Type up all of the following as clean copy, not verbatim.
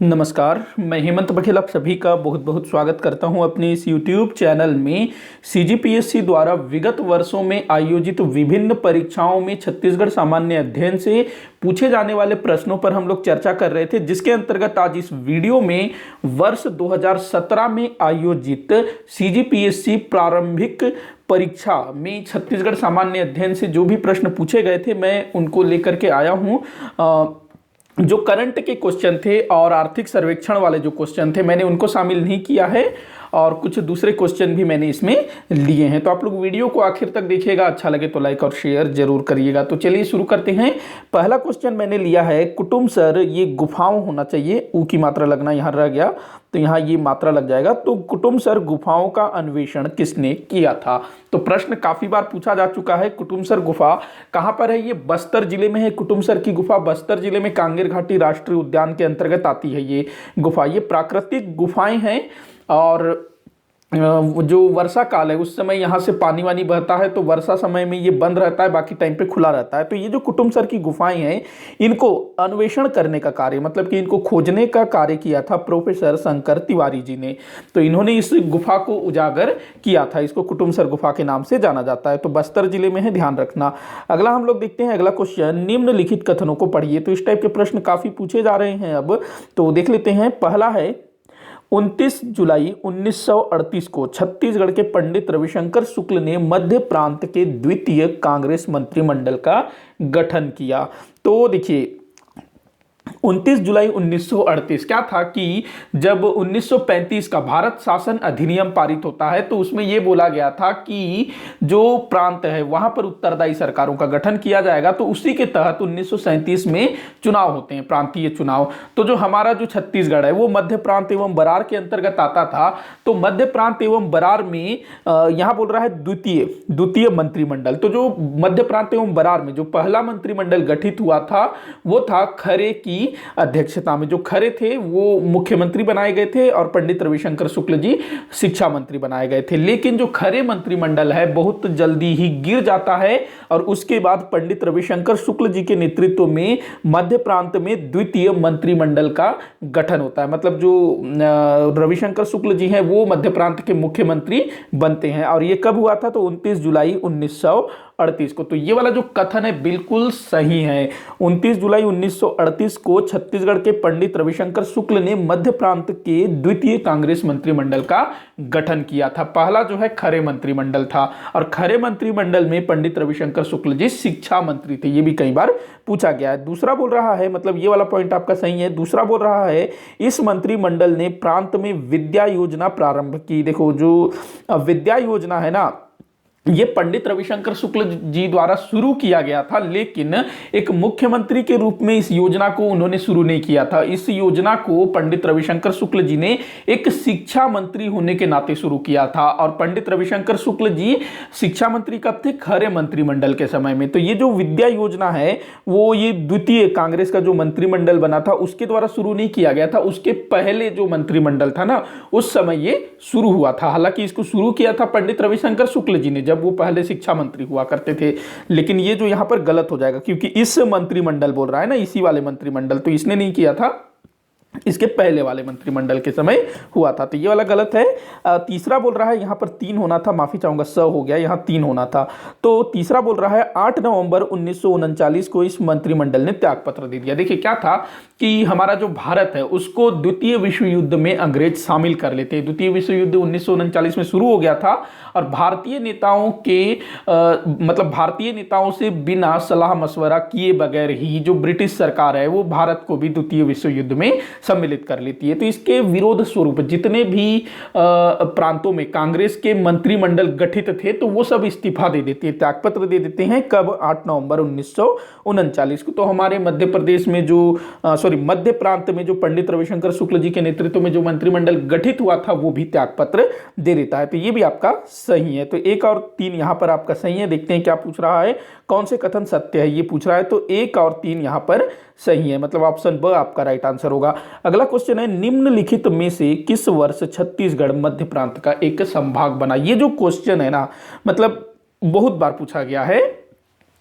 नमस्कार, मैं हेमंत बघेल आप सभी का बहुत बहुत स्वागत करता हूं अपने इस YouTube चैनल में। सीजीपीएससी द्वारा विगत वर्षों में आयोजित विभिन्न परीक्षाओं में छत्तीसगढ़ सामान्य अध्ययन से पूछे जाने वाले प्रश्नों पर हम लोग चर्चा कर रहे थे, जिसके अंतर्गत आज इस वीडियो में वर्ष 2017 में आयोजित सीजीपीएससी प्रारंभिक परीक्षा में छत्तीसगढ़ सामान्य अध्ययन से जो भी प्रश्न पूछे गए थे मैं उनको लेकर के आया हूँ। जो करंट के क्वेश्चन थे और आर्थिक सर्वेक्षण वाले जो क्वेश्चन थे मैंने उनको शामिल नहीं किया है और कुछ दूसरे क्वेश्चन भी मैंने इसमें लिए हैं। तो आप लोग वीडियो को आखिर तक देखिएगा, अच्छा लगे तो लाइक और शेयर जरूर करिएगा। तो चलिए शुरू करते हैं। पहला क्वेश्चन मैंने लिया है, कुटुम्ब सर ये गुफाओं होना चाहिए, ऊ की मात्रा लगना यहाँ रह गया तो यहाँ ये मात्रा लग जाएगा। तो कुटुम्ब सर गुफाओं का अन्वेषण किसने किया था? तो प्रश्न काफी बार पूछा जा चुका है। कुटुम्ब सर गुफा कहाँ पर है? ये बस्तर जिले में है। कुटुम्ब सर की गुफा बस्तर जिले में कांगेर घाटी राष्ट्रीय उद्यान के अंतर्गत आती है ये गुफा। ये प्राकृतिक गुफाएं हैं और जो वर्षा काल है उस समय यहाँ से पानी वानी बहता है तो वर्षा समय में ये बंद रहता है, बाकी टाइम पे खुला रहता है। तो ये जो कुटुम्ब सर की गुफाएं हैं इनको अन्वेषण करने का कार्य, मतलब कि इनको खोजने का कार्य किया था प्रोफेसर शंकर तिवारी जी ने। तो इन्होंने इस गुफा को उजागर किया था, इसको कुटुम्ब सर गुफा के नाम से जाना जाता है। तो बस्तर जिले में है, ध्यान रखना। अगला हम लोग देखते हैं, अगला क्वेश्चन, निम्नलिखित कथनों को पढ़िए। तो इस टाइप के प्रश्न काफी पूछे जा रहे हैं अब, तो देख लेते हैं। पहला है, 29 जुलाई 1938 को छत्तीसगढ़ के पंडित रविशंकर शुक्ल ने मध्य प्रांत के द्वितीय कांग्रेस मंत्रिमंडल का गठन किया। तो देखिए 29 जुलाई 1938 क्या था कि जब 1935 का भारत शासन अधिनियम पारित होता है तो उसमें यह बोला गया था कि जो प्रांत है वहां पर उत्तरदायी सरकारों का गठन किया जाएगा। तो उसी के तहत 1937 में चुनाव होते हैं, प्रांतीय चुनाव। तो जो हमारा जो छत्तीसगढ़ है वो मध्य प्रांत एवं बरार के अंतर्गत आता था। तो मध्य प्रांत एवं बरार में यहां बोल रहा है द्वितीय मंत्रिमंडल। तो जो मध्य प्रांत एवं बरार में जो पहला मंत्रिमंडल गठित हुआ था वो था खरे की अध्यक्षता में। जो खरे थे वो मुख्यमंत्री बनाए गए थे और पंडित रविशंकर शुक्ल जी शिक्षा मंत्री बनाए गए थे। लेकिन जो खरे मंत्रिमंडल है बहुत जल्दी ही गिर जाता है और उसके बाद पंडित रविशंकर शुक्ल जी के नेतृत्व में मध्य प्रांत में द्वितीय मंत्रिमंडल का गठन होता है। मतलब जो रविशंकर शुक्ल जी हैं वो मध्य प्रांत के मुख्यमंत्री बनते हैं। और ये कब हुआ था? तो 29 जुलाई 1938 को। तो ये वाला जो कथन है बिल्कुल सही है। 29 जुलाई 1938 को छत्तीसगढ़ के पंडित रविशंकर शुक्ल ने मध्य प्रांत के द्वितीय कांग्रेस मंत्रिमंडल का गठन किया था। पहला जो है खरे मंत्रिमंडल था और खरे मंत्रिमंडल में पंडित रविशंकर शुक्ल जी शिक्षा मंत्री थे। ये भी कई बार पूछा गया है। दूसरा बोल रहा है, मतलब ये वाला पॉइंट आपका सही है। दूसरा बोल रहा है, इस मंत्रिमंडल ने प्रांत में विद्या योजना प्रारंभ की। देखो जो विद्या योजना है ना, ये पंडित रविशंकर शुक्ल जी द्वारा शुरू किया गया था, लेकिन एक मुख्यमंत्री के रूप में इस योजना को उन्होंने शुरू नहीं किया था। इस योजना को पंडित रविशंकर शुक्ल जी ने एक शिक्षा मंत्री होने के नाते शुरू किया था। और पंडित रविशंकर शुक्ल जी शिक्षा मंत्री कब थे? खरे मंत्रिमंडल के समय में। तो ये जो विद्या योजना है वो ये द्वितीय कांग्रेस का जो मंत्रिमंडल बना था उसके द्वारा शुरू नहीं किया गया था। उसके पहले जो मंत्रिमंडल था ना उस समय ये शुरू हुआ था। हालांकि इसको शुरू किया था पंडित रविशंकर शुक्ल जी ने, जब वो पहले शिक्षा मंत्री हुआ करते थे। लेकिन ये जो यहां पर गलत हो जाएगा क्योंकि इस मंत्रिमंडल बोल रहा है ना, इसी वाले मंत्रिमंडल, तो इसने नहीं किया था, इसके पहले वाले मंत्रिमंडल के समय हुआ था। तो ये वाला गलत है। तीसरा बोल रहा है, यहां पर 3 होना था, माफी चाहूंगा, स हो गया, यहां 3 होना था। तो तीसरा बोल रहा है 8 नवंबर 1939 को इस मंत्रिमंडल ने त्यागपत्र दे दिया। देखिए क्या था कि हमारा जो भारत है उसको द्वितीय विश्व युद्ध में अंग्रेज शामिल कर लेते हैं। द्वितीय विश्व युद्ध 1939 में शुरू हो गया था और भारतीय नेताओं से बिना सलाह मशवरा किए बगैर ही जो ब्रिटिश सरकार है वो भारत को भी द्वितीय विश्व युद्ध में सम्मिलित कर लेती है। तो इसके विरोध स्वरूप जितने भी प्रांतों में कांग्रेस के मंत्रिमंडल गठित थे तो वो सब इस्तीफा दे देते हैं, त्यागपत्र दे देते हैं। कब? 8 नवंबर 1939 को। तो हमारे मध्य प्रदेश में जो मध्य प्रांत में जो पंडित रविशंकर शुक्ल जी के नेतृत्व में जो मंत्रिमंडल गठित हुआ था वो भी त्यागपत्र दे देता है। तो ये भी आपका सही है। तो 1 और 3 यहां पर आपका सही है। देखते हैं क्या पूछ रहा है, कौन से कथन सत्य है ये पूछ रहा है। तो 1 और 3 यहां पर सही है, मतलब ऑप्शन ब आपका राइट आंसर होगा। अगला क्वेश्चन है, निम्नलिखित में से किस वर्ष छत्तीसगढ़ मध्य प्रांत का एक संभाग बना? ये जो क्वेश्चन है ना, मतलब बहुत बार पूछा गया है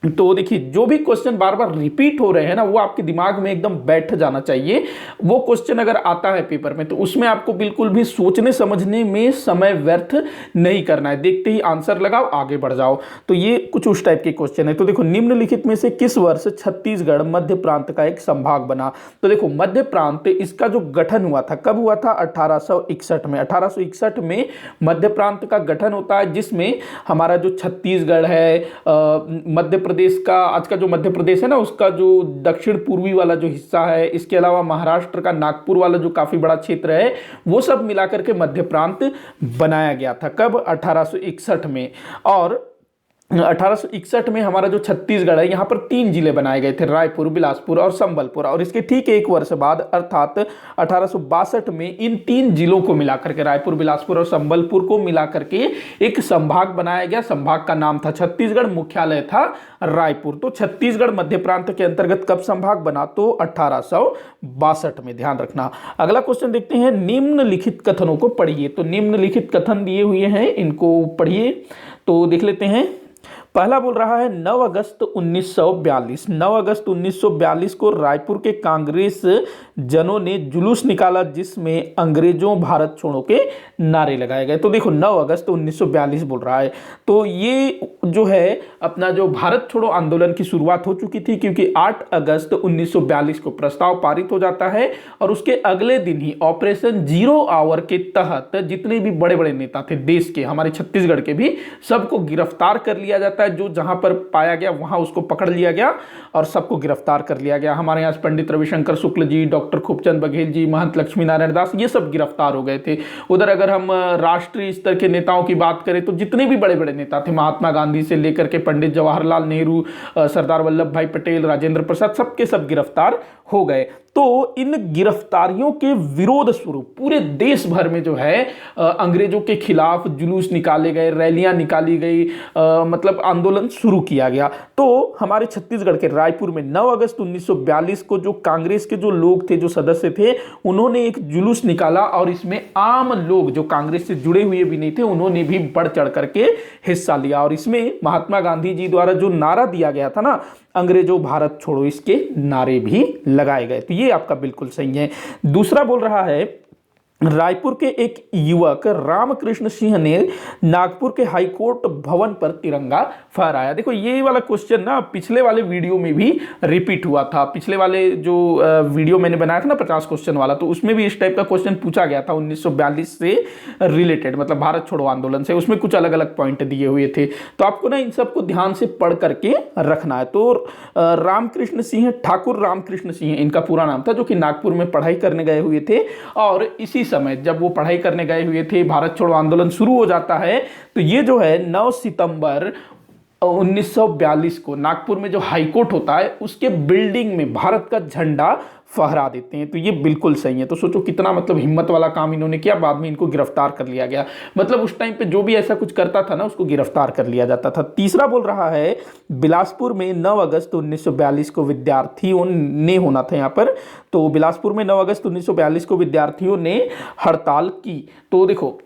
तो देखिए, जो भी क्वेश्चन बार बार रिपीट हो रहे हैं ना, वो आपके दिमाग में एकदम बैठ जाना चाहिए। वो क्वेश्चन अगर आता है पेपर में, तो उसमें आपको बिल्कुल भी सोचने समझने में समय व्यर्थ नहीं करना है। देखते ही आंसर लगाओ, आगे बढ़ जाओ। तो ये कुछ उस टाइप के क्वेश्चन है। तो देखो, निम्नलिखित में से किस वर्ष छत्तीसगढ़ मध्य प्रांत का एक संभाग बना? तो देखो, मध्य प्रांत, इसका जो गठन हुआ था, कब हुआ था? 1861 में। 1861 में मध्य प्रांत का गठन होता है, जिसमें हमारा जो छत्तीसगढ़ है, मध्य प्रदेश का, आज का जो मध्य प्रदेश है ना, उसका जो दक्षिण पूर्वी वाला जो हिस्सा है, इसके अलावा महाराष्ट्र का नागपुर वाला जो काफी बड़ा क्षेत्र है, वो सब मिलाकर के मध्य प्रांत बनाया गया था। कब? 1861 में। और 1861 में हमारा जो छत्तीसगढ़ है, यहाँ पर 3 जिले बनाए गए थे, रायपुर, बिलासपुर और संबलपुर। और इसके ठीक एक वर्ष बाद अर्थात 1862 में इन 3 जिलों को मिलाकर के, रायपुर, बिलासपुर और संबलपुर को मिलाकर के एक संभाग बनाया गया। संभाग का नाम था छत्तीसगढ़, मुख्यालय था रायपुर। तो छत्तीसगढ़ मध्य प्रांत के अंतर्गत कब संभाग बना? तो 1862 में। ध्यान रखना। अगला क्वेश्चन देखते हैं, निम्नलिखित कथनों को पढ़िए। तो निम्नलिखित कथन दिए हुए हैं, इनको पढ़िए। तो देख लेते हैं। पहला बोल रहा है 9 अगस्त 1942। 9 अगस्त 1942 को रायपुर के कांग्रेस जनों ने जुलूस निकाला, जिसमें अंग्रेजों भारत छोड़ो के नारे लगाए गए। तो देखो, 9 अगस्त 1942 बोल रहा है। तो ये जो है अपना जो भारत छोड़ो आंदोलन की शुरुआत हो चुकी थी, क्योंकि 8 अगस्त 1942 को प्रस्ताव पारित हो जाता है और उसके अगले दिन ही ऑपरेशन जीरो आवर के तहत जितने भी बड़े बड़े नेता थे देश के, हमारे छत्तीसगढ़ के भी, सबको गिरफ्तार कर लिया जाता है। जो जहां पर पाया गया वहां उसको पकड़ लिया गया और सबको गिरफ्तार कर लिया गया। हमारे यहाँ पंडित रविशंकर शुक्ल जी, डॉक्टर खूबचंद बघेल जी, महंत लक्ष्मी नारायण दास, ये सब गिरफ्तार हो गए थे। उधर अगर हम राष्ट्रीय स्तर के नेताओं की बात करें, तो जितने भी बड़े बड़े नेता थे, महात्मा गांधी से लेकर के पंडित जवाहरलाल नेहरू, सरदार वल्लभ भाई पटेल, राजेंद्र प्रसाद, सबके सब गिरफ्तार हो गए। तो इन गिरफ्तारियों के विरोध स्वरूप पूरे देश भर में जो है अंग्रेजों के खिलाफ जुलूस निकाले गए, रैलियां निकाली गई, मतलब आंदोलन शुरू किया गया। तो हमारे छत्तीसगढ़ के रायपुर में 9 अगस्त 1942 को जो कांग्रेस के जो लोग थे, जो सदस्य थे, उन्होंने एक जुलूस निकाला और इसमें आम लोग जो कांग्रेस से जुड़े हुए भी नहीं थे, उन्होंने भी बढ़ चढ़ करके हिस्सा लिया। और इसमें महात्मा गांधी जी द्वारा जो नारा दिया गया था ना, अंग्रेजों भारत छोड़ो, इसके नारे भी लगाए गए। तो ये आपका बिल्कुल सही है। दूसरा बोल रहा है, रायपुर के एक युवक रामकृष्ण सिंह ने नागपुर के हाईकोर्ट भवन पर तिरंगा फहराया। देखो, ये वाला क्वेश्चन ना पिछले वाले वीडियो में भी रिपीट हुआ था। पिछले वाले जो वीडियो मैंने बनाया था ना 50 क्वेश्चन वाला, तो उसमें भी इस टाइप का क्वेश्चन पूछा गया था 1942 से रिलेटेड, मतलब भारत छोड़ो आंदोलन से। उसमें कुछ अलग अलग पॉइंट दिए हुए थे। तो आपको ना इन सबको ध्यान से पढ़ करके रखना है। तो रामकृष्ण सिंह, ठाकुर रामकृष्ण सिंह इनका पूरा नाम था, जो कि नागपुर में पढ़ाई करने गए हुए थे। और इसी समय जब वो पढ़ाई करने गए हुए थे, भारत छोड़ो आंदोलन शुरू हो जाता है। तो ये जो है 9 सितंबर 1942 को नागपुर में जो हाईकोर्ट होता है, उसके बिल्डिंग में भारत का झंडा फहरा देते हैं। तो ये बिल्कुल सही है। तो सोचो कितना मतलब हिम्मत वाला काम इन्होंने किया। बाद में इनको गिरफ्तार कर लिया गया। मतलब उस टाइम पे जो भी ऐसा कुछ करता था ना, उसको गिरफ्तार कर लिया जाता था। तीसरा बोल रहा है, बिलासपुर में 9 अगस्त 1942 को विद्यार्थियों ने, होना था यहाँ पर, तो बिलासपुर में 9 अगस्त 1942 को विद्यार्थियों ने हड़ताल की। तो देखो,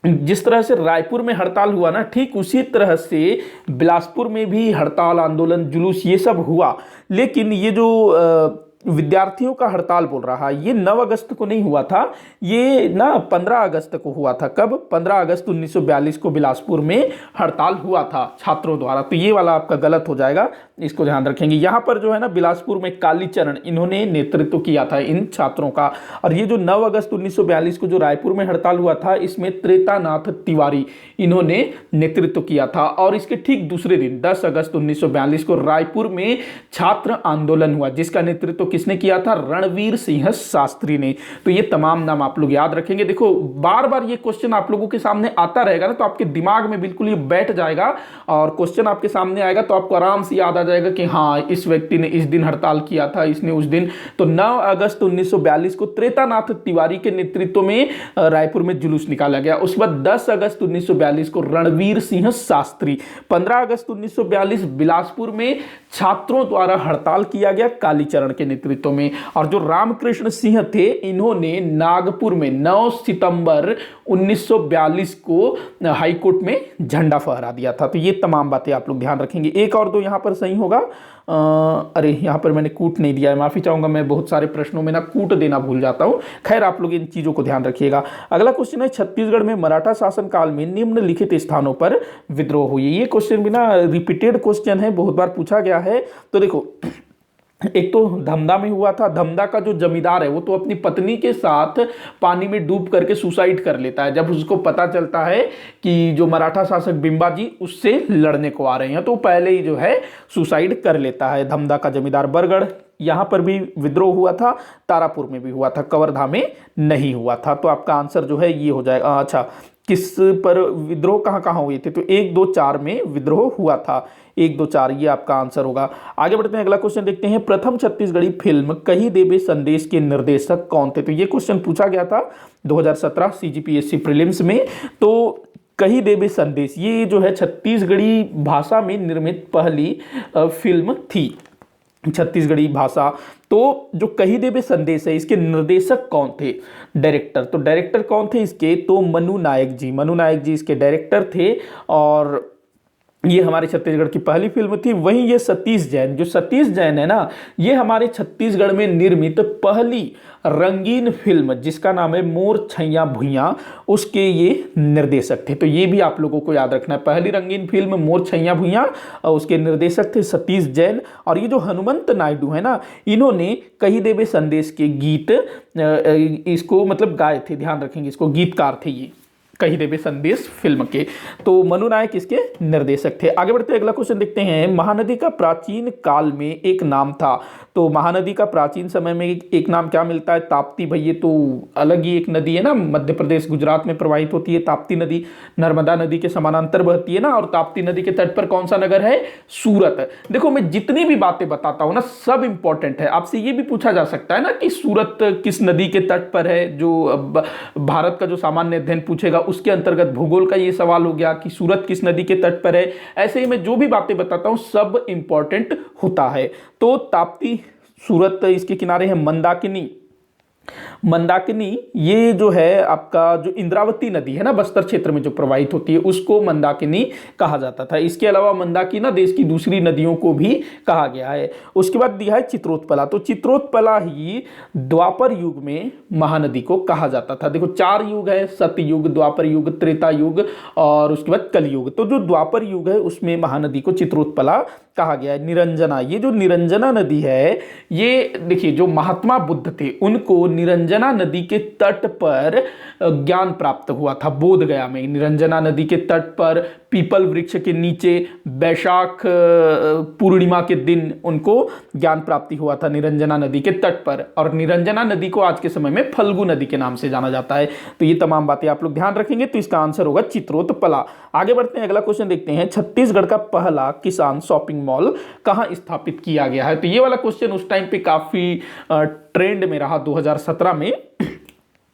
जिस तरह से रायपुर में हड़ताल हुआ ना, ठीक उसी तरह से बिलासपुर में भी हड़ताल, आंदोलन, जुलूस, ये सब हुआ। लेकिन ये जो विद्यार्थियों का हड़ताल बोल रहा है, ये 9 अगस्त को नहीं हुआ था, ये ना 15 अगस्त को हुआ था। कब? 15 अगस्त 1942 को बिलासपुर में हड़ताल हुआ था छात्रों द्वारा। तो ये वाला आपका गलत हो जाएगा, इसको ध्यान रखेंगे। यहाँ पर जो है ना, बिलासपुर में कालीचरण, इन्होंने नेतृत्व किया था इन छात्रों का। और ये जो 9 अगस्त 1942 को जो रायपुर में हड़ताल हुआ था, इसमें त्रेतानाथ तिवारी इन्होंने नेतृत्व किया था। और इसके ठीक दूसरे दिन 10 अगस्त 1942 को रायपुर में छात्र आंदोलन हुआ, जिसका नेतृत्व किसने किया था? रणवीर सिंह शास्त्री ने। तो ये तमाम नाम आप लोग याद रखेंगे। देखो, बार बार ये क्वेश्चन आप लोगों के सामने आता रहेगा ना, तो आपके दिमाग में बिल्कुल ये बैठ जाएगा। और क्वेश्चन आपके सामने आएगा तो आपको आराम से याद आ जाएगा कि हाँ, इस व्यक्ति ने इस दिन हड़ताल किया था, इसने उस दिन। तो 9 अगस्त 1942 को त्रेतानाथ तिवारी के नेतृत्व में रायपुर में जुलूस निकाला गया। उसके बाद 10 अगस्त 1942 को रणवीर सिंह शास्त्री। 15 अगस्त 1942 बिलासपुर में छात्रों द्वारा हड़ताल किया गया कालीचरण के नेतृत्व में। और जो रामकृष्ण सिंह थे, इन्होंने नागपुर में 9 सितंबर 1942 को हाईकोर्ट में झंडा फहरा दिया था। तो ये तमाम बातें आप लोग ध्यान रखेंगे। एक और दो यहाँ पर सही होगा। अरे यहाँ पर मैंने कूट नहीं दिया है, माफी चाहूंगा, मैं बहुत सारे प्रश्नों में ना कूट देना भूल जाता हूँ। खैर, आप लोग इन चीजों को ध्यान रखिएगा। अगला क्वेश्चन है, छत्तीसगढ़ में मराठा शासन काल में निम्नलिखित स्थानों पर विद्रोह हुई। ये क्वेश्चन भी ना रिपीटेड क्वेश्चन है, बहुत बार पूछा गया है। तो देखो, एक तो धमधा में हुआ था। धमधा का जो जमींदार है वो तो अपनी पत्नी के साथ पानी में डूब करके सुसाइड कर लेता है जब उसको पता चलता है कि जो मराठा शासक बिंबाजी उससे लड़ने को आ रहे हैं, तो पहले ही जो है सुसाइड कर लेता है धमधा का जमींदार। बरगढ़, यहां पर भी विद्रोह हुआ था, तारापुर में भी हुआ था, कवर्धा में नहीं हुआ था। तो आपका आंसर जो है ये हो जाएगा। अच्छा, किस पर विद्रोह कहां कहां हुए थे? तो 1, 2, 4 में विद्रोह हुआ था। 1, 2, 4 ये आपका आंसर होगा। आगे बढ़ते हैं, अगला क्वेश्चन देखते हैं। प्रथम छत्तीसगढ़ी फिल्म कही देबे संदेश के निर्देशक कौन थे? तो ये क्वेश्चन पूछा गया था 2017 सीजीपीएससी प्रीलिम्स में। तो कही देबे संदेश ये जो है छत्तीसगढ़ी भाषा में निर्मित पहली फिल्म थी, छत्तीसगढ़ी भाषा। तो जो कही देबे संदेश है, इसके निर्देशक कौन थे? डायरेक्टर। तो डायरेक्टर कौन थे इसके? तो मनु नायक जी। मनु नायक जी इसके डायरेक्टर थे और ये हमारे छत्तीसगढ़ की पहली फिल्म थी। वहीं ये सतीश जैन, जो सतीश जैन है ना, ये हमारे छत्तीसगढ़ में निर्मित पहली रंगीन फिल्म जिसका नाम है मोर छैया भुइयां, उसके ये निर्देशक थे। तो ये भी आप लोगों को याद रखना है, पहली रंगीन फिल्म मोर छैया भुइयां और उसके निर्देशक थे सतीश जैन। और ये जो हनुमंत नायडू है ना, इन्होंने कही देबे संदेश के गीत इसको मतलब गाए थे, ध्यान रखेंगे, इसको गीतकार थे ये कही देबे संदेश फिल्म के। तो मनु नायक इसके निर्देशक थे। आगे बढ़ते हैं, अगला क्वेश्चन देखते हैं। महानदी का प्राचीन काल में एक नाम था। तो महानदी का प्राचीन समय में एक नाम क्या मिलता है? ताप्ती। भाई ये तो अलग ही एक नदी है ना, मध्य प्रदेश गुजरात में प्रवाहित होती है ताप्ती नदी, नर्मदा नदी के समानांतर बहती है ना। और ताप्ती नदी के तट पर कौन सा नगर है? सूरत। देखो, मैं जितनी भी बातें बताता हूं ना सब इंपॉर्टेंट है। आपसे ये भी पूछा जा सकता है ना कि सूरत किस नदी के तट पर है, जो भारत का जो सामान्य अध्ययन पूछेगा उसके अंतर्गत भूगोल का ये सवाल हो गया कि सूरत किस नदी के तट पर है। ऐसे ही मैं जो भी बातें बताता हूं सब इंपॉर्टेंट होता है। तो ताप्ती, सूरत, इसके किनारे है मंदाकिनी। मंदाकिनी ये जो है आपका जो इंद्रावती नदी है ना बस्तर क्षेत्र में जो प्रवाहित होती है उसको मंदाकिनी कहा जाता था। इसके अलावा मंदाकिना देश की दूसरी नदियों को भी कहा गया है। उसके बाद दिया है चित्रोत्पला। तो चित्रोत्पला ही द्वापर युग में महानदी को कहा जाता था। देखो 4 युग है, सतयुग, द्वापर युग, त्रेता युग और उसके बाद कलयुग। तो जो द्वापर युग है उसमें महानदी को चित्रोत्पला कहा गया है। निरंजना, ये जो निरंजना नदी है, ये देखिए जो महात्मा बुद्ध थे उनको निरंजना नदी के तट पर ज्ञान प्राप्त हुआ था। बोध गया में निरंजना नदी के तट पर पीपल वृक्ष के नीचे वैशाख पूर्णिमा के दिन उनको ज्ञान प्राप्ति हुआ था निरंजना नदी के तट पर। और निरंजना नदी को आज के समय में फल्गु नदी के नाम से जाना जाता है। तो ये तमाम बातें आप लोग ध्यान रखेंगे। तो इसका आंसर होगा चित्रोत्पला। आगे बढ़ते हैं, अगला क्वेश्चन देखते हैं। छत्तीसगढ़ का पहला किसान शॉपिंग मॉल कहां स्थापित किया गया है? तो ये वाला क्वेश्चन उस टाइम पे काफी ट्रेंड में रहा 2017 में।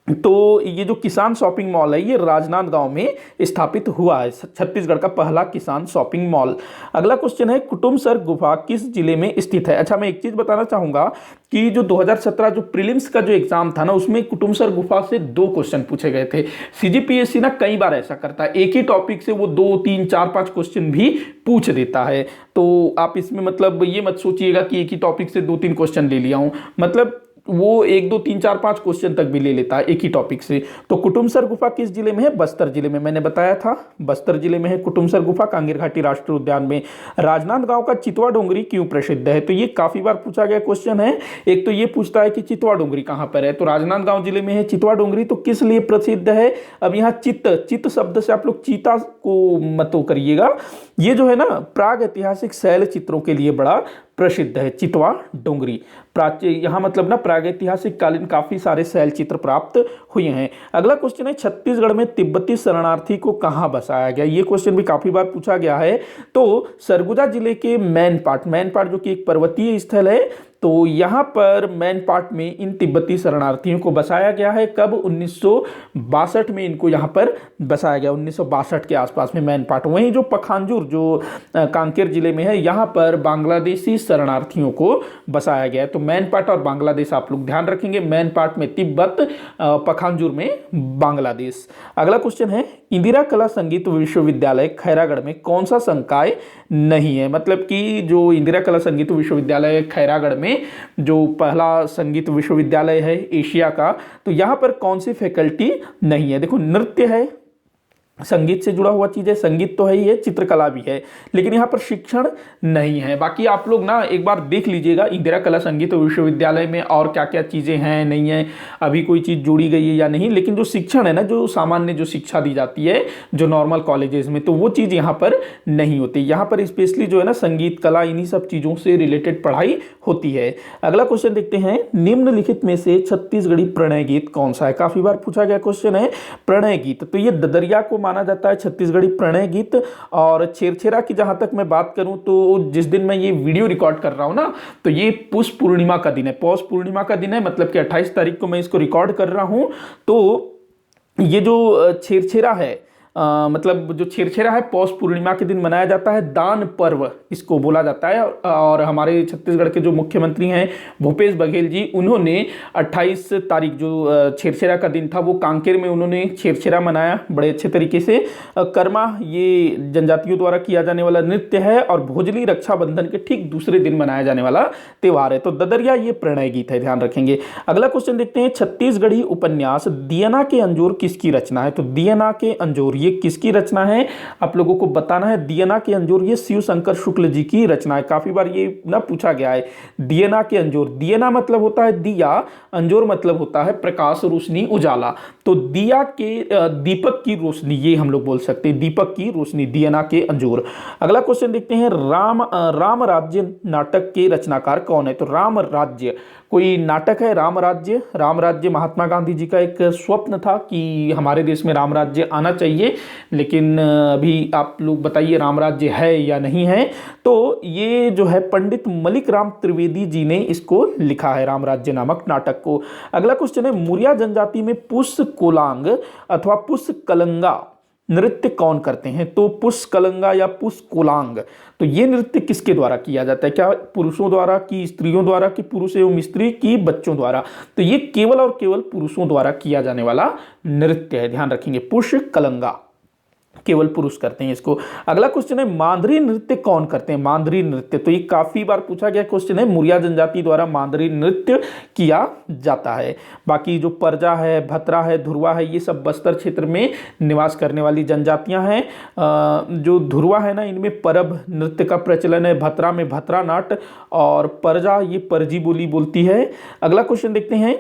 तो ये जो किसान शॉपिंग मॉल है ये राजनांदगांव में स्थापित हुआ है, छत्तीसगढ़ का पहला किसान शॉपिंग मॉल। अगला क्वेश्चन है, कुटुमसर गुफा किस जिले में स्थित है? अच्छा, मैं एक चीज बताना चाहूंगा कि जो 2017 जो प्रीलिम्स का जो एग्जाम था ना उसमें कुटुमसर गुफा से 2 क्वेश्चन पूछे गए थे। सीजीपीएससी ना कई बार ऐसा करता है, एक ही टॉपिक से वो 2, 3, 4, 5 क्वेश्चन भी पूछ देता है। तो आप इसमें मतलब ये मत सोचिएगा कि एक ही टॉपिक से 2-3 क्वेश्चन ले लिया हूं, मतलब वो 1, 2, 3, 4, 5 क्वेश्चन तक भी ले लेता है एक ही टॉपिक से। तो कुटुमसर गुफा किस जिले में है? बस्तर जिले में, मैंने बताया था बस्तर जिले में है कुटुमसर गुफा, कांगेर घाटी राष्ट्रीय उद्यान में। राजनांदगांव का चितवा डोंगरी क्यों प्रसिद्ध है? तो ये काफी बार पूछा गया क्वेश्चन है। एक तो ये पूछता है कि चितवा डोंगरी कहां पर है, तो राजनांदगांव जिले में है चितवा डोंगरी। तो किस लिए प्रसिद्ध है? अब यहाँ चित्त शब्द से आप लोग चीता को मत करिएगा, ये जो है ना प्राग ऐतिहासिक शैल चित्रों के लिए बड़ा प्रसिद्ध है चितवा डोंगरी। प्राचीन यहाँ मतलब ना प्रागैतिहासिक कालीन काफी सारे शैल चित्र प्राप्त हुए हैं। अगला क्वेश्चन है छत्तीसगढ़ में तिब्बती शरणार्थी को कहां बसाया गया, ये क्वेश्चन भी काफी बार पूछा गया है। तो सरगुजा जिले के मैनपाट जो कि एक पर्वतीय स्थल है, तो यहां पर मैनपाट में इन तिब्बती शरणार्थियों को बसाया गया है। कब? 1962 में इनको यहां पर बसाया गया, 1962 के आसपास में मैनपाट। वहीं जो पखांजूर जो कांकेर जिले में है, यहां पर बांग्लादेशी शरणार्थियों को बसाया गया है। तो मैनपाट और बांग्लादेश आप लोग ध्यान रखेंगे, मैनपाट में तिब्बत, पखांजूर में बांग्लादेश। अगला क्वेश्चन है इंदिरा कला संगीत विश्वविद्यालय खैरागढ़ में कौन सा संकाय नहीं है, मतलब कि जो इंदिरा कला संगीत विश्वविद्यालय खैरागढ़ में जो पहला संगीत विश्वविद्यालय है एशिया का, तो यहां पर कौन सी फैकल्टी नहीं है। देखो, नृत्य है, संगीत से जुड़ा हुआ चीज है, संगीत तो है ही है, चित्रकला भी है, लेकिन यहाँ पर शिक्षण नहीं है। बाकी आप लोग ना एक बार देख लीजिएगा इंदिरा कला संगीत विश्वविद्यालय में और क्या क्या चीजें हैं, नहीं है, अभी कोई चीज जोड़ी गई है या नहीं, लेकिन जो शिक्षण है ना, जो सामान्य जो शिक्षा दी जाती है जो नॉर्मल कॉलेजेस में, तो वो चीज यहाँ पर नहीं होती। यहाँ पर स्पेशली जो है ना संगीत, कला, इन्हीं सब चीजों से रिलेटेड पढ़ाई होती है। अगला क्वेश्चन देखते हैं, निम्नलिखित में से छत्तीसगढ़ी प्रणय गीत कौन सा है। काफी बार पूछा गया क्वेश्चन है प्रणय गीत, तो ये ददरिया को माना जाता है छत्तीसगढ़ी प्रणय गीत। और छेरछेरा की जहां तक मैं बात करूं, तो जिस दिन मैं ये वीडियो रिकॉर्ड कर रहा हूं ना, तो ये पुष पूर्णिमा का दिन है, पौष पूर्णिमा का दिन है, मतलब कि 28 तारीख को मैं इसको रिकॉर्ड कर रहा हूं। तो ये जो छेरछेरा है, मतलब जो छेरछेरा है पौष पूर्णिमा के दिन मनाया जाता है, दान पर्व इसको बोला जाता है। और हमारे छत्तीसगढ़ के जो मुख्यमंत्री हैं भूपेश बघेल जी, उन्होंने 28 तारीख जो छेरछेरा का दिन था, वो कांकेर में उन्होंने छेरछेरा मनाया बड़े अच्छे तरीके से। कर्मा ये जनजातियों द्वारा किया जाने वाला नृत्य है और भोजली रक्षाबंधन के ठीक दूसरे दिन मनाया जाने वाला त्यौहार है। तो ददरिया ये प्रणय गीत है, ध्यान रखेंगे। अगला क्वेश्चन देखते हैं, छत्तीसगढ़ी उपन्यास दियना के अंजोर किसकी रचना है। तो दियना के अंजोर ये किसकी रचना है, आप लोगों को बताना है। दियना के अंजोर ये शिव शंकर शुक्ल जी की रचना है। काफी बार ये ना पूछा गया है, दियना के अंजोर, दियना मतलब होता है दिया, अंजोर मतलब होता है प्रकाश, रोशनी, उजाला। तो दिया के दीपक की रोशनी, ये हम लोग बोल सकते हैं, दीपक की रोशनी, दियना के अंजोर। अगला क्वेश्चन देखते हैं, राम राज्य नाटक के रचनाकार कौन है। तो राम राज्य कोई नाटक है, राम राज्य। राम राज्य महात्मा गांधी जी का एक स्वप्न था कि हमारे देश में राम राज्य आना चाहिए, लेकिन अभी आप लोग बताइए राम राज्य है या नहीं है। तो ये जो है पंडित मलिक राम त्रिवेदी जी ने इसको लिखा है, राम राज्य नामक नाटक को। अगला क्वेश्चन है, मुरिया जनजाति में पुष कोलांग अथवा पुष कलंगा नृत्य कौन करते हैं। तो पुष कलंगा या पुष कोलांग, तो ये नृत्य किसके द्वारा किया जाता है, क्या पुरुषों द्वारा की स्त्रियों द्वारा की पुरुष एवं स्त्री की बच्चों द्वारा। तो ये केवल और केवल पुरुषों द्वारा किया जाने वाला नृत्य है, ध्यान रखेंगे, पुष कलंगा केवल पुरुष करते हैं इसको। अगला क्वेश्चन है, मांदरी नृत्य कौन करते हैं। मांदरी नृत्य, तो ये काफी बार पूछा गया क्वेश्चन है, मुरिया जनजाति द्वारा मांदरी नृत्य किया जाता है। बाकी जो परजा है, भतरा है, धुरवा है, ये सब बस्तर क्षेत्र में निवास करने वाली जनजातियां हैं। जो धुरवा है ना, इनमें परब नृत्य का प्रचलन है, भतरा में भतरा नाट, और परजा ये परजी बोली बोलती है। अगला क्वेश्चन देखते हैं,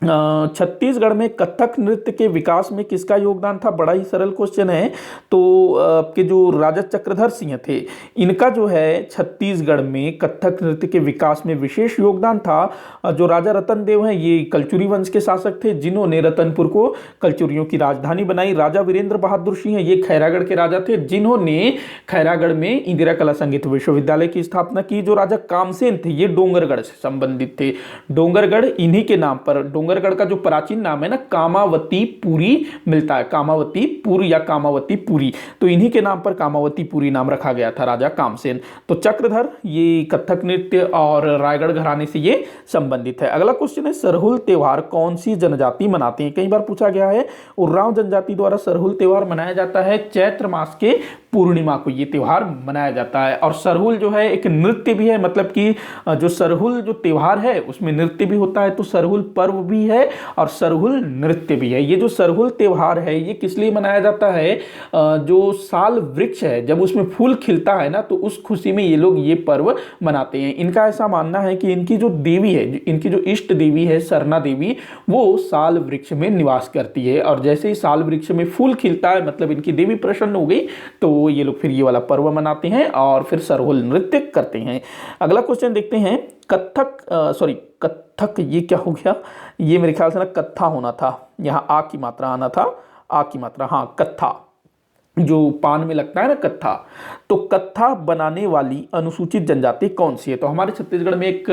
छत्तीसगढ़ में कथक नृत्य के विकास में किसका योगदान था। बड़ा ही सरल क्वेश्चन है। तो आपके जो राजा चक्रधर सिंह थे, इनका जो है छत्तीसगढ़ में कथक नृत्य के विकास में विशेष योगदान था। जो राजा रतन देव हैं, ये कलचुरी वंश के शासक थे, जिन्होंने रतनपुर को कलचुरियों की राजधानी बनाई। राजा वीरेंद्र बहादुर सिंह, ये खैरागढ़ के राजा थे, जिन्होंने खैरागढ़ में इंदिरा कला संगीत विश्वविद्यालय की स्थापना की। जो राजा कामसेन थे, ये डोंगरगढ़ से संबंधित थे, डोंगरगढ़ इन्हीं के नाम पर, डोंगरगढ़ का जो प्राचीन नाम है ना कामावती पुरी मिलता है, कामावती पुर या कामावती पुरी, तो इन्हीं के नाम पर कामावती पुरी नाम रखा गया था राजा कामसेन। तो चक्रधर ये कथक नृत्य और रायगढ़ घराने से ये संबंधित है। अगला क्वेश्चन है, सरहुल त्योहार कौन सी जनजाति मनाती है। कई बार पूछा गया है, उरांव जनजाति द्वारा सरहुल त्योहार मनाया जाता है। चैत्र मास के पूर्णिमा को ये त्योहार मनाया जाता है। और सरहुल जो है एक नृत्य भी है, मतलब कि जो सरहुल जो त्योहार है उसमें नृत्य भी होता है, तो सरहुल पर्व भी है और सरहुल नृत्य भी है। ये जो सरहुल त्योहार है ये किस लिए मनाया जाता है, जो साल वृक्ष है जब उसमें फूल खिलता है ना, तो उस खुशी में ये लोग ये पर्व मनाते हैं। इनका ऐसा मानना है कि इनकी जो देवी है, इनकी जो इष्ट देवी है सरना देवी, वो साल वृक्ष में निवास करती है, और जैसे ही साल वृक्ष में फूल खिलता है मतलब इनकी देवी प्रसन्न हो गई, तो ये लोग फिर ये वाला पर्व मनाते हैं और फिर सरहुल नृत्य करते हैं। अगला क्वेश्चन देखते हैं, कथक ये क्या हो गया, ये मेरे ख्याल से ना कत्था होना था, यहाँ आ की मात्रा आना था, आ की मात्रा, हाँ कत्था, जो पान में लगता है ना कत्था, तो कत्था बनाने वाली अनुसूचित जनजाति कौन सी है? तो हमारे छत्तीसगढ़ में एक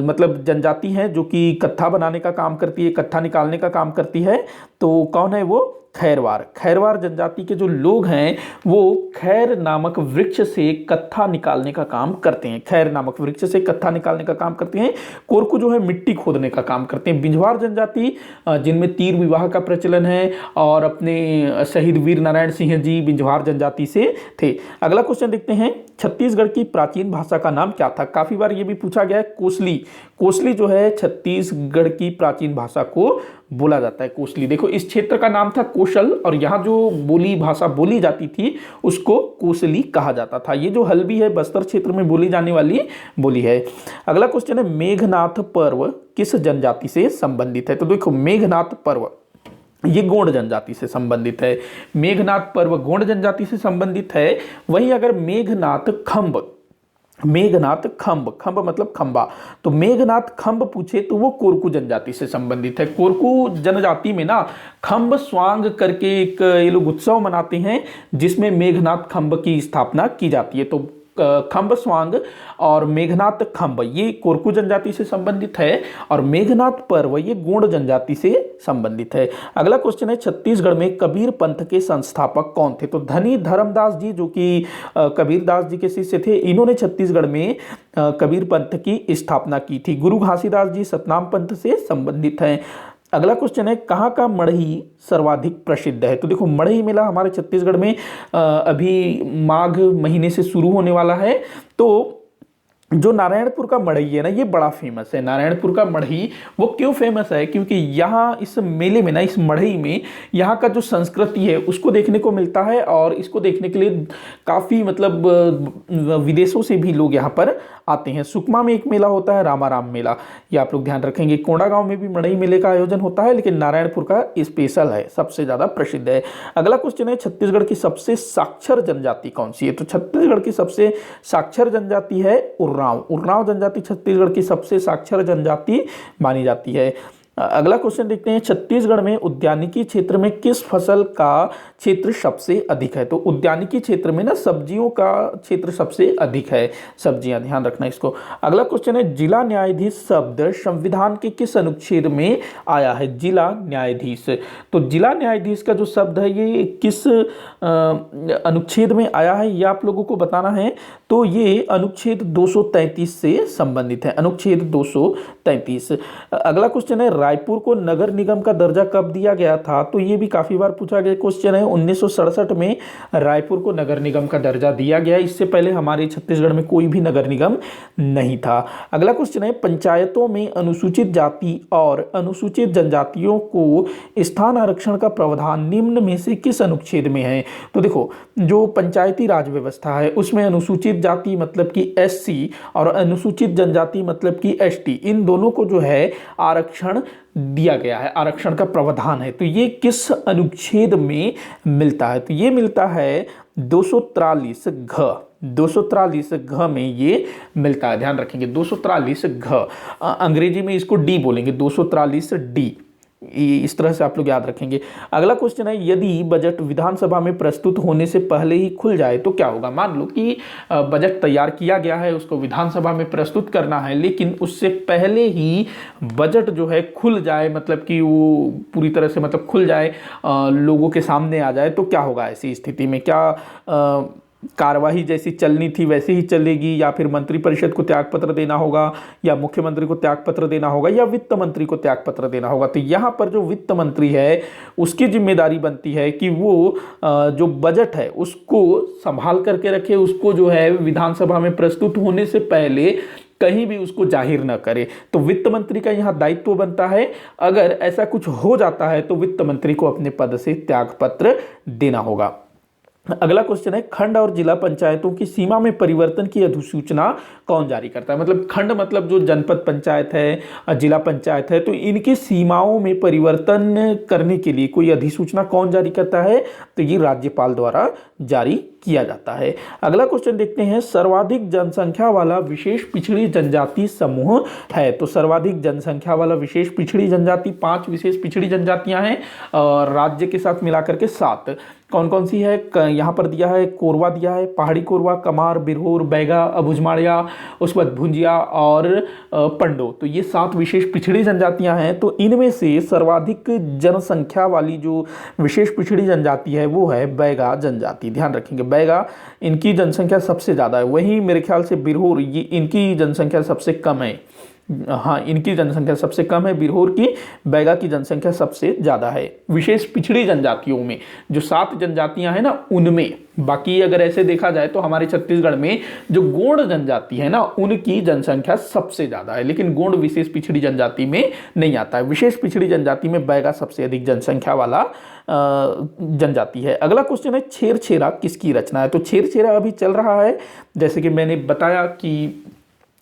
मतलब जनजाति है जो कि कत्था बनाने का काम करती है, कत्था निकालने का काम करती है। तो कौन है वो? खैरवार। खैरवार जनजाति के जो लोग हैं वो खैर नामक वृक्ष से कत्था निकालने का काम करते हैं, खैर नामक वृक्ष से कत्था निकालने का काम करते हैं। कोरकू जो है मिट्टी खोदने का काम करते हैं। बिंझवार जनजाति जिनमें तीर विवाह का प्रचलन है और अपने शहीद वीर नारायण सिंह जी बिंझवार जनजाति से थे। अगला क्वेश्चन देखते हैं, छत्तीसगढ़ की प्राचीन भाषा का नाम क्या था? काफी बार ये भी पूछा गया है, कोसली। कोसली जो है छत्तीसगढ़ की प्राचीन भाषा को बोला जाता है, कोसली। देखो इस क्षेत्र का नाम था कोशल और यहाँ जो बोली भाषा बोली जाती थी उसको कोसली कहा जाता था। ये जो हल्बी है बस्तर क्षेत्र में बोली जाने वाली बोली है। अगला क्वेश्चन है, मेघनाथ पर्व किस जनजाति से संबंधित है? तो देखो मेघनाथ पर्व ये गोंड जनजाति से संबंधित है। मेघनाथ पर्व गोंड जनजाति से संबंधित है। वहीं अगर मेघनाथ खंब, मेघनाथ खंब, खंब मतलब खंबा, तो मेघनाथ खंब पूछे तो वो कोरकू जनजाति से संबंधित है। कोरकू जनजाति में ना खंब स्वांग करके एक ये लोग उत्सव मनाते हैं जिसमें मेघनाथ खंब की स्थापना की जाती है। तो खंब स्वांग और मेघनाथ खंब ये कोरकू जनजाति से संबंधित है और मेघनाथ पर्व ये गोंड जनजाति से संबंधित है। अगला क्वेश्चन है, छत्तीसगढ़ में कबीर पंथ के संस्थापक कौन थे? तो धनी धर्मदास जी जो कि कबीरदास जी के शिष्य थे, इन्होंने छत्तीसगढ़ में कबीर पंथ की स्थापना की थी। गुरु घासीदास जी सतनाम पंथ से संबंधित हैं। अगला क्वेश्चन है, कहाँ का मढ़ई सर्वाधिक प्रसिद्ध है? तो देखो मढ़ई मेला हमारे छत्तीसगढ़ में अभी माघ महीने से शुरू होने वाला है। तो जो नारायणपुर का मढ़ई है ना ये बड़ा फेमस है। नारायणपुर का मढ़ई वो क्यों फेमस है? क्योंकि यहाँ इस मेले में ना, इस मढ़ई में यहाँ का जो संस्कृति है उसको देखने को मिलता है और इसको देखने के लिए काफ़ी मतलब विदेशों से भी लोग यहाँ पर आते हैं। सुकमा में एक मेला होता है रामाराम मेला, ये आप लोग ध्यान रखेंगे। कोंडागांव में भी मढ़ई मेले का आयोजन होता है लेकिन नारायणपुर का स्पेशल है, सबसे ज़्यादा प्रसिद्ध है। अगला क्वेश्चन है, छत्तीसगढ़ की सबसे साक्षर जनजाति कौन सी है? तो छत्तीसगढ़ की सबसे साक्षर जनजाति है उर्रांव। उर्रांव जनजाति छत्तीसगढ़ की सबसे साक्षर जनजाति मानी जाती है। अगला क्वेश्चन देखते हैं, छत्तीसगढ़ में उद्यानिकी क्षेत्र में किस फसल का क्षेत्र सबसे अधिक है? तो उद्यानिकी क्षेत्र में ना सब्जियों का क्षेत्र सबसे अधिक है, सब्जियां, ध्यान रखना इसको। अगला क्वेश्चन है, जिला न्यायाधीश शब्द संविधान के किस अनुच्छेद में आया है? जिला न्यायाधीश, तो जिला न्यायाधीश का जो शब्द है ये किस अनुच्छेद में आया है ये आप लोगों को बताना है। तो ये अनुच्छेद 233 से संबंधित है, अनुच्छेद 233। अगला क्वेश्चन है, रायपुर को नगर निगम का दर्जा कब दिया गया था? तो ये भी काफी बार पूछा गया क्वेश्चन है। 1967 में रायपुर को नगर निगम का दर्जा दिया गया। इससे पहले हमारे छत्तीसगढ़ में कोई भी नगर निगम नहीं था। अगला क्वेश्चन है, पंचायतों में अनुसूचित जाति और अनुसूचित जनजातियों को स्थान आरक्षण का प्रावधान निम्न में से किस अनुच्छेद में है? तो देखो जो पंचायती राज व्यवस्था है उसमें अनुसूचित जाति मतलब कि SC और अनुसूचित जनजाति मतलब कि ST, इन दोनों को जो है आरक्षण दिया गया है, आरक्षण का प्रावधान है। तो ये किस अनुच्छेद में मिलता है? तो ये मिलता है 243 घ, 243 घ में ये मिलता है, ध्यान रखेंगे 243 घ। अंग्रेजी में इसको D बोलेंगे, 243 D, इस तरह से आप लोग याद रखेंगे। अगला क्वेश्चन है, यदि बजट विधानसभा में प्रस्तुत होने से पहले ही खुल जाए तो क्या होगा? मान लो कि बजट तैयार किया गया है, उसको विधानसभा में प्रस्तुत करना है, लेकिन उससे पहले ही बजट जो है खुल जाए, मतलब कि वो पूरी तरह से मतलब खुल जाए, लोगों के सामने आ जाए, तो क्या होगा ऐसी स्थिति में? क्या कार्यवाही जैसी चलनी थी वैसे ही चलेगी, या फिर मंत्रिपरिषद को त्यागपत्र देना होगा, या मुख्यमंत्री को त्यागपत्र देना होगा, या वित्त मंत्री को त्यागपत्र देना होगा? तो यहाँ पर जो वित्त मंत्री है उसकी जिम्मेदारी बनती है कि वो जो बजट है उसको संभाल करके रखे, उसको जो है विधानसभा में प्रस्तुत होने से पहले कहीं भी उसको जाहिर न करे। तो वित्त मंत्री का यहाँ दायित्व बनता है, अगर ऐसा कुछ हो जाता है तो वित्त मंत्री को अपने पद से त्यागपत्र देना होगा। अगला क्वेश्चन है, खंड और जिला पंचायतों की सीमा में परिवर्तन की अधिसूचना कौन जारी करता है? मतलब खंड मतलब जो जनपद पंचायत है, जिला पंचायत है, तो इनकी सीमाओं में परिवर्तन करने के लिए कोई अधिसूचना कौन जारी करता है? तो ये राज्यपाल द्वारा जारी किया जाता है। अगला क्वेश्चन देखते हैं, सर्वाधिक जनसंख्या वाला विशेष पिछड़ी जनजाति समूह है। तो सर्वाधिक जनसंख्या वाला विशेष पिछड़ी जनजाति 5 विशेष पिछड़ी जनजातियां हैं और राज्य के साथ मिलाकर के 7। कौन कौन सी है? यहाँ पर दिया है कोरवा, दिया है पहाड़ी कोरवा, कमार, बिरहोर, बैगा, अबुझमाड़िया, उसके बाद भुंजिया और पंडो। तो ये 7 विशेष पिछड़ी जनजातियां हैं। तो इनमें से सर्वाधिक जनसंख्या वाली जो विशेष पिछड़ी जनजाति है वो है बैगा जनजाति। ध्यान रखेंगे, बैगा इनकी जनसंख्या सबसे ज़्यादा है। वहीं मेरे ख्याल से बिरहोर, ये इनकी जनसंख्या सबसे कम है। हाँ, इनकी जनसंख्या सबसे कम है बिरहोर की, बैगा की जनसंख्या सबसे ज़्यादा है विशेष पिछड़ी जनजातियों में। जो 7 जनजातियां हैं ना उनमें, बाकी अगर ऐसे देखा जाए तो हमारे छत्तीसगढ़ में जो गोंड जनजाति है ना उनकी जनसंख्या सबसे ज़्यादा है, लेकिन गोंड विशेष पिछड़ी जनजाति में नहीं आता है। विशेष पिछड़ी जनजाति में बैगा सबसे अधिक जनसंख्या वाला जनजाति है। अगला क्वेश्चन है, छेरछेरा किसकी रचना है? तो छेरछेरा अभी चल रहा है, जैसे कि मैंने बताया कि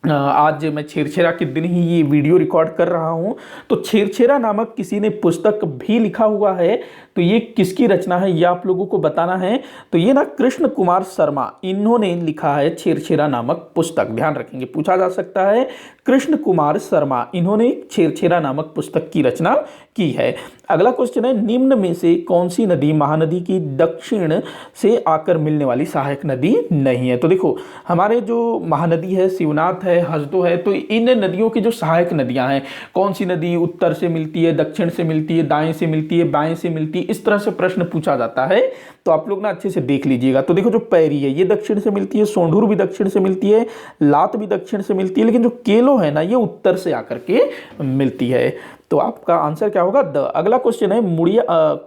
आज मैं छेरछेरा के दिन ही ये वीडियो रिकॉर्ड कर रहा हूँ। तो छेरछेरा नामक किसी ने पुस्तक भी लिखा हुआ है, तो ये किसकी रचना है ये आप लोगों को बताना है। तो ये ना कृष्ण कुमार शर्मा, इन्होंने लिखा है छेरछेरा नामक पुस्तक। ध्यान रखेंगे, पूछा जा सकता है, कृष्ण कुमार शर्मा इन्होंने छेरछेरा नामक पुस्तक की रचना की है। अगला क्वेश्चन है, निम्न में से कौन सी नदी महानदी की दक्षिण से आकर मिलने वाली सहायक नदी नहीं है? तो देखो, हमारे जो महानदी है, शिवनाथ है, हसदो है, तो इन नदियों की जो सहायक नदियां हैं, कौन सी नदी उत्तर से मिलती है, दक्षिण से मिलती है, दाएं से मिलती है, बाएं से मिलती है, इस तरह से प्रश्न पूछा जाता है। तो आप लोग ना अच्छे से देख लीजिएगा। तो देखो, जो पैरी है ये दक्षिण से मिलती है, सोंढूर भी दक्षिण से मिलती है, लात भी दक्षिण से मिलती है, लेकिन जो केलो है ना ये उत्तर से आकर के मिलती है। तो आपका आंसर क्या होगा? द। अगला क्वेश्चन है,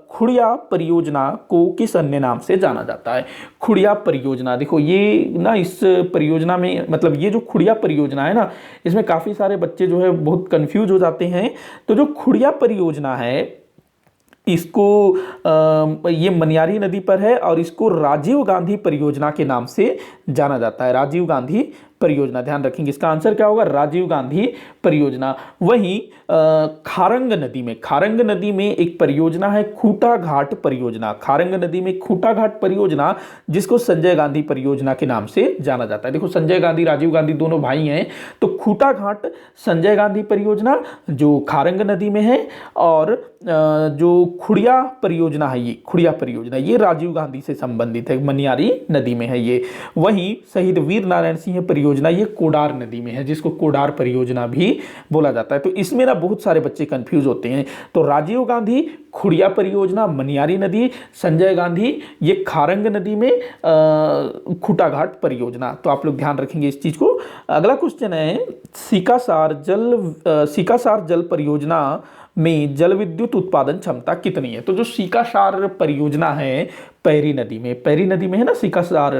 खुड़िया परियोजना को किस अन्य नाम से जाना जाता है? खुड़िया परियोजना, देखो ये ना इस परियोजना में, मतलब ये जो खुड़िया परियोजना है ना, इसमें काफी सारे बच्चे जो है बहुत कंफ्यूज हो जाते हैं। तो जो खुड़िया परियोजना है इसको ये मनियारी नदी पर है और इसको राजीव गांधी परियोजना के नाम से जाना जाता है। राजीव गांधी परियोजना, ध्यान रखेंगे, इसका आंसर क्या होगा? राजीव गांधी परियोजना। वहीं खारंग नदी में एक परियोजना है खूटा घाट परियोजना। खारंग नदी में खूटा घाट परियोजना, जिसको संजय गांधी परियोजना के नाम से जाना जाता है। देखो, संजय गांधी, राजीव गांधी दोनों भाई हैं। तो खूटा घाट संजय गांधी परियोजना जो खारंग नदी में है, और जो खुड़िया परियोजना है, ये खुड़िया परियोजना ये राजीव गांधी से संबंधित है, मनियारी नदी में है ये। वहीं शहीद वीर नारायण सिंह परियोजना ये कोडार नदी में है, जिसको कोडार परियोजना भी बोला जाता है। तो इसमें ना बहुत सारे बच्चे कंफ्यूज होते हैं। तो राजीव गांधी, खुड़िया परियोजना, मनियारी नदी, संजय गांधी ये खारंग नदी में खूटा घाट परियोजना। तो आप लोग ध्यान रखेंगे इस चीज को। अगला क्वेश्चन है, सीकासार जल परियोजना में जल विद्युत उत्पादन क्षमता कितनी है? तो जो सीकासार परियोजना है पैरी नदी में है ना सीकासार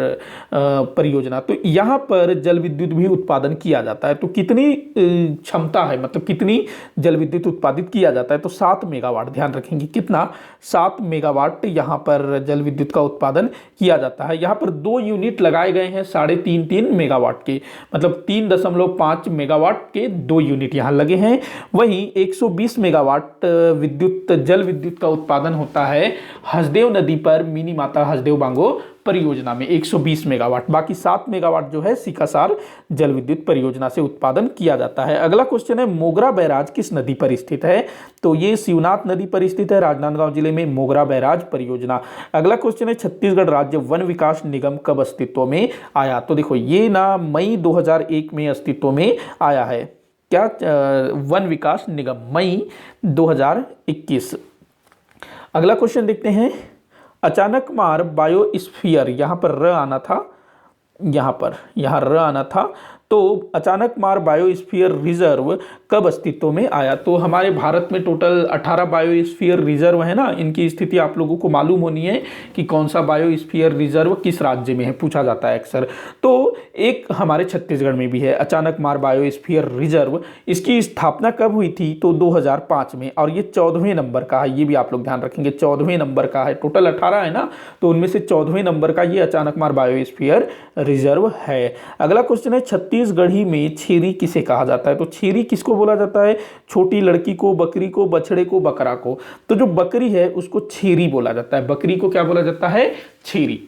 परियोजना, तो यहाँ पर जल विद्युत भी उत्पादन किया जाता है। तो कितनी क्षमता है, मतलब कितनी जल विद्युत उत्पादित किया जाता है? तो 7 मेगावाट। ध्यान रखेंगे, कितना? 7 मेगावाट यहाँ पर जल विद्युत का उत्पादन किया जाता है। यहाँ पर 2 यूनिट लगाए गए हैं 3.5 मेगावाट के, मतलब 3.5 मेगावाट के 2 यूनिट यहाँ लगे हैं। वहीं 120 मेगावाट जल विद्युत का उत्पादन होता है हसदेव नदी पर मिनी माता हसदेव बांगो परियोजना में, 120 मेगावाट। बाकी 7 मेगावाट जो है सीकासार जल विद्युत परियोजना से उत्पादन किया जाता है। अगला क्वेश्चन है, मोगरा बैराज किस नदी पर स्थित है? तो ये शिवनाथ नदी पर स्थित है, राजनांदगांव जिले में मोगरा बैराज परियोजना। अगला क्वेश्चन है, छत्तीसगढ़ राज्य वन विकास निगम कब अस्तित्व में आया? तो देखो, ये ना मई 2001 में अस्तित्व में आया है। क्या? वन विकास निगम, मई 2021। अगला क्वेश्चन देखते हैं, अचानक मार बायोस्फीयर, यहां पर र आना था, यहाँ र आना था। तो अचानक मार बायोस्फीयर रिजर्व कब अस्तित्व में आया? तो हमारे भारत में टोटल 18 बायोस्फीयर रिजर्व है ना, इनकी स्थिति आप लोगों को मालूम होनी है कि कौन सा बायोस्फीयर रिजर्व किस राज्य में है, पूछा जाता है अक्सर। तो एक हमारे छत्तीसगढ़ में भी है अचानक मार बायोस्फीयर रिजर्व। इसकी स्थापना कब हुई थी? तो 2005 में, और ये 14वें नंबर का है, ये भी आप लोग ध्यान रखेंगे, 14वें नंबर का है। टोटल 18 है ना, तो उनमें से 14वें नंबर का ये अचानक मार बायोस्फीयर रिजर्व है। अगला क्वेश्चन है, छत्तीसगढ़ी में छेरी किसे कहा जाता है? तो छेरी किसको बोला जाता है? छोटी लड़की को, बकरी को, बछड़े को, बकरा को। तो जो बकरी है उसको छेरी बोला जाता है। बकरी को क्या बोला जाता है? छेरी।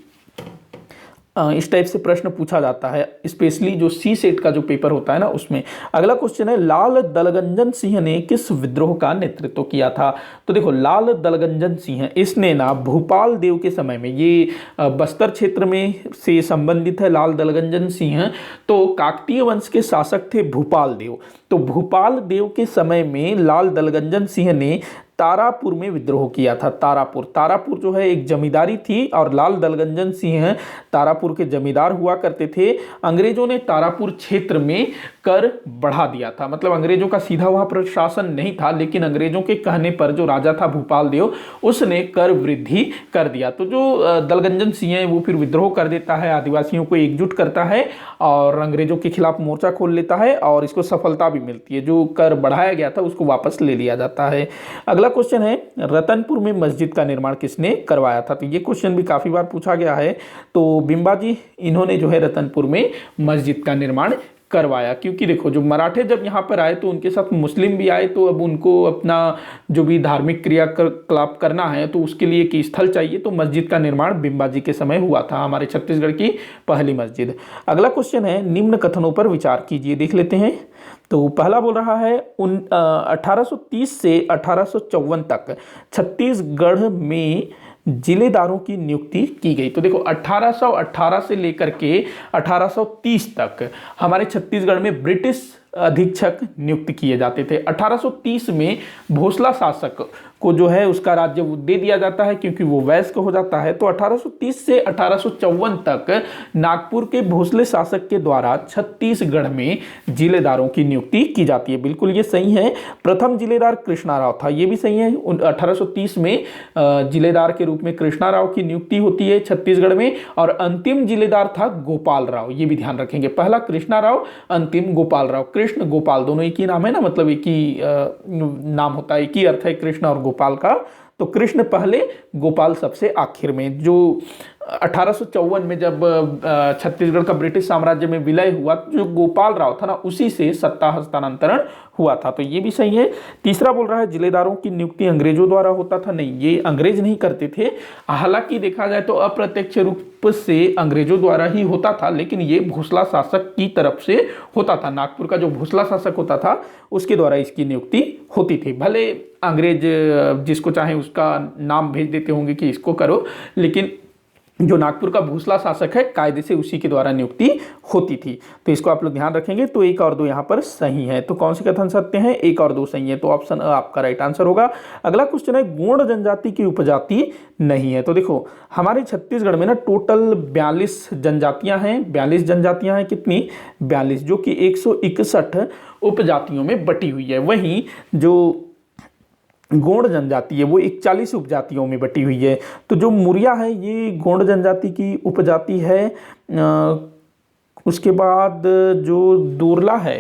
इस टाइप से प्रश्न पूछा जाता है, स्पेशली जो सी सेट का जो पेपर होता है ना उसमें। अगला क्वेश्चन है, लाल दलगंजन सिंह ने किस विद्रोह का नेतृत्व किया था? तो देखो, लाल दलगंजन सिंह इसने ना भूपाल देव के समय में, ये बस्तर क्षेत्र में से संबंधित है लाल दलगंजन सिंह। तो काकतीय वंश के शासक थे भूपाल देव। तो भूपाल देव के समय में लाल दलगंजन सिंह ने तारापुर में विद्रोह किया था। तारापुर जो है एक जमींदारी थी और लाल दलगंजन सिंह तारापुर के जमींदार हुआ करते थे। अंग्रेजों ने तारापुर क्षेत्र में कर बढ़ा दिया था, मतलब अंग्रेजों का सीधा वहां पर शासन नहीं था, लेकिन अंग्रेजों के कहने पर जो राजा था भूपाल देव, उसने कर वृद्धि कर दिया। तो जो दलगंजन सिंह है वो फिर विद्रोह कर देता है, आदिवासियों को एकजुट करता है और अंग्रेजों के खिलाफ मोर्चा खोल लेता है और इसको सफलता भी मिलती है। जो कर बढ़ाया गया था उसको वापस ले लिया जाता है। अगला क्वेश्चन है, रतनपुर में मस्जिद का निर्माण किसने करवाया था? तो ये क्वेश्चन भी काफी बार पूछा गया है। तो बिंबाजी, इन्होंने जो है रतनपुर में मस्जिद का निर्माण करवाया, क्योंकि देखो जो मराठे जब यहाँ पर आए तो उनके साथ मुस्लिम भी आए, तो अब उनको अपना जो भी धार्मिक क्रियाकलाप करना है तो उसके लिए एक स्थल चाहिए। तो मस्जिद का निर्माण बिंबाजी के समय हुआ था, हमारे छत्तीसगढ़ की पहली मस्जिद। अगला क्वेश्चन है, निम्न कथनों पर विचार कीजिए, देख लेते हैं। तो पहला बोल रहा है 1830 से 1854 तक छत्तीसगढ़ में जिलेदारों की नियुक्ति की गई। तो देखो 1818 से लेकर के 1830 तक हमारे छत्तीसगढ़ में ब्रिटिश अधीक्षक नियुक्त किए जाते थे। 1830 में भोसला शासक को जो है उसका राज्य दे दिया जाता है क्योंकि वो वयस्क हो जाता है। तो 1830 से 1854 तक नागपुर के भोसले शासक के द्वारा छत्तीसगढ़ में जिलेदारों की नियुक्ति की जाती है। बिल्कुल ये सही है। प्रथम जिलेदार कृष्णा राव था, ये भी सही है। 1830 में जिलेदार के रूप में कृष्णा राव की नियुक्ति होती है छत्तीसगढ़ में, और अंतिम जिलेदार था गोपाल राव, ये भी ध्यान रखेंगे। पहला कृष्णा राव, अंतिम गोपाल राव। कृष्ण गोपाल दोनों एक ही नाम है ना, मतलब एक ही नाम होता है, एक ही अर्थ है कृष्ण और गोपाल का। तो कृष्ण पहले, गोपाल सबसे आखिर में। जो 1854 में जब छत्तीसगढ़ का ब्रिटिश साम्राज्य में विलय हुआ, जो गोपाल राव था ना, उसी से सत्ता हस्तांतरण हुआ था। तो ये भी सही है। तीसरा बोल रहा है, जिलेदारों की नियुक्ति अंग्रेजों द्वारा होता था। नहीं, ये अंग्रेज नहीं करते थे। हालांकि देखा जाए तो अप्रत्यक्ष रूप से अंग्रेजों द्वारा ही होता था, लेकिन ये भोसला शासक की तरफ से होता था। नागपुर का जो भोसला शासक होता था उसके द्वारा इसकी नियुक्ति होती थी। भले अंग्रेज जिसको चाहे उसका नाम भेज देते होंगे कि इसको करो, लेकिन जो नागपुर का भोसला शासक है कायदे से उसी के द्वारा नियुक्ति होती थी। तो इसको आप लोग ध्यान रखेंगे। तो 1 और 2 यहाँ पर सही है। तो कौन से कथन सत्य हैं? 1 और 2 सही है, तो ऑप्शन आपका राइट आंसर होगा। अगला क्वेश्चन है, गोंड जनजाति की उपजाति नहीं है। तो देखो हमारे छत्तीसगढ़ में ना टोटल 42 जनजातियां हैं। 42 जनजातियां हैं, कितनी? 42, जो कि 161 उपजातियों में बटी हुई है। वहीं जो गोंड जनजाति है वो 41 उपजातियों में बटी हुई है। तो जो मुरिया है ये गोंड जनजाति की उपजाति है। उसके बाद जो दोरला है,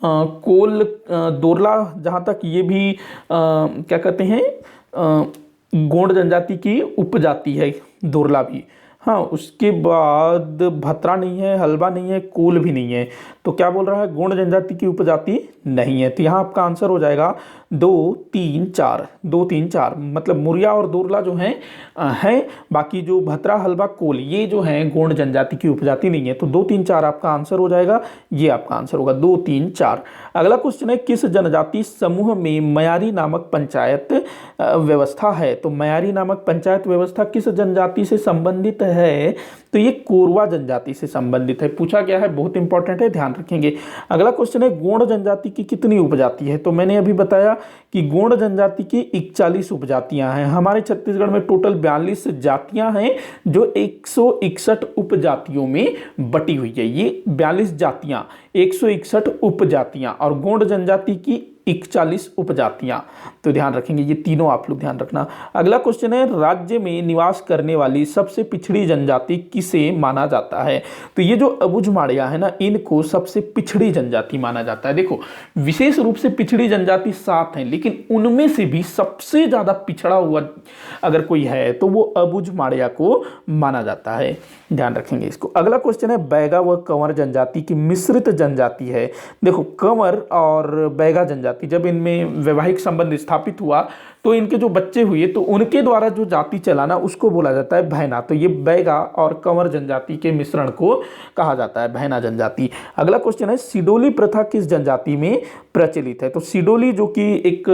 कोल दोरला, जहाँ तक ये भी क्या कहते हैं, गोंड जनजाति की उपजाति है दोरला भी। हाँ, उसके बाद भत्रा नहीं है, हलवा नहीं है, कोल भी नहीं है। तो क्या बोल रहा है? गोंड जनजाति की उपजाति नहीं है। तो यहाँ आपका आंसर हो जाएगा 2, 3, 4। 2, 3, 4 मतलब मुरिया और दोरला जो हैं बाकी जो भत्रा, हलवा, कोल ये जो हैं गोंड जनजाति की उपजाति नहीं है। तो 2, 3, 4 आपका आंसर हो जाएगा। ये आपका आंसर होगा 2, 3, 4। अगला क्वेश्चन है, किस जनजाति समूह में मयारी नामक पंचायत व्यवस्था है? तो मयारी नामक पंचायत व्यवस्था किस जनजाति से संबंधित है? तो ये कोरवा जनजाति से संबंधित है। पूछा गया है, बहुत इंपॉर्टेंट है, ध्यान रखेंगे। अगला क्वेश्चन है, गोंड जनजाति की कितनी उपजाति है? तो मैंने अभी बताया कि गोंड जनजाति की 41 उपजातियां हैं। हमारे छत्तीसगढ़ में टोटल 42 जातियां हैं जो 161 उपजातियों में बटी हुई है। ये 42 जातियां, 161 उपजातियां और गोंड जनजाति की 41 उपजातियां। तो ध्यान रखेंगे, ये तीनों आप लोग ध्यान रखना। अगला क्वेश्चन है, राज्य में निवास करने वाली सबसे पिछड़ी जनजाति किसे माना जाता है? तो ये जो अबुझमाड़िया है ना, इनको सबसे पिछड़ी जनजाति माना जाता है। देखो विशेष रूप से पिछड़ी जनजाति 7 हैं, लेकिन उनमें से भी सबसे ज्यादा पिछड़ा हुआ अगर कोई है तो वो अबुझमाड़िया को माना जाता है। ध्यान रखेंगे इसको। अगला क्वेश्चन है, बैगा व कंवर जनजाति की मिश्रित जनजाति है। देखो कंवर और बैगा जनजाति जनजाति, जब इनमें वैवाहिक संबंध स्थापित हुआ तो इनके जो बच्चे हुए तो उनके द्वारा जो जाति चलाना उसको बोला जाता है भैना। तो ये बैगा और कंवर जनजाति के मिश्रण को कहा जाता है भैना जनजाति। अगला क्वेश्चन है, सिडोली प्रथा किस जनजाति में प्रचलित है? तो सिडोली जो कि एक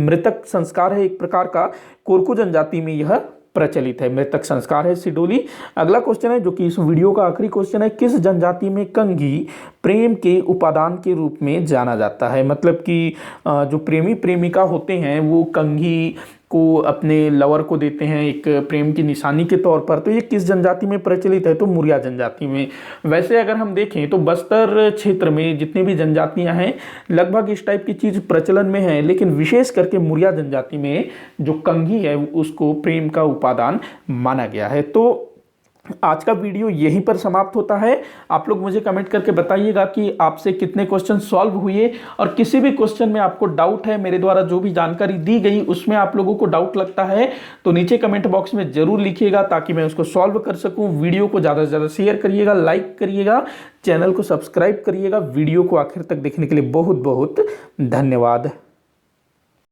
मृतक संस्कार है एक प्रकार का, कोरकू जनजाति में यह प्रचलित है, मृतक संस्कार है सिडोली। अगला क्वेश्चन है जो कि इस वीडियो का आखिरी क्वेश्चन है, किस जनजाति में कंघी प्रेम के उपादान के रूप में जाना जाता है? मतलब कि जो प्रेमी प्रेमिका होते हैं वो कंघी को अपने लवर को देते हैं एक प्रेम की निशानी के तौर पर। तो ये किस जनजाति में प्रचलित है? तो मुरिया जनजाति में। वैसे अगर हम देखें तो बस्तर क्षेत्र में जितनी भी जनजातियां हैं लगभग इस टाइप की चीज प्रचलन में है, लेकिन विशेष करके मुरिया जनजाति में जो कंघी है उसको प्रेम का उपादान माना गया है। तो आज का वीडियो यहीं पर समाप्त होता है। आप लोग मुझे कमेंट करके बताइएगा कि आपसे कितने क्वेश्चन सॉल्व हुए, और किसी भी क्वेश्चन में आपको डाउट है, मेरे द्वारा जो भी जानकारी दी गई उसमें आप लोगों को डाउट लगता है तो नीचे कमेंट बॉक्स में जरूर लिखिएगा ताकि मैं उसको सॉल्व कर सकूं। वीडियो को ज़्यादा से ज़्यादा शेयर करिएगा, लाइक करिएगा, चैनल को सब्सक्राइब करिएगा। वीडियो को आखिर तक देखने के लिए बहुत बहुत धन्यवाद।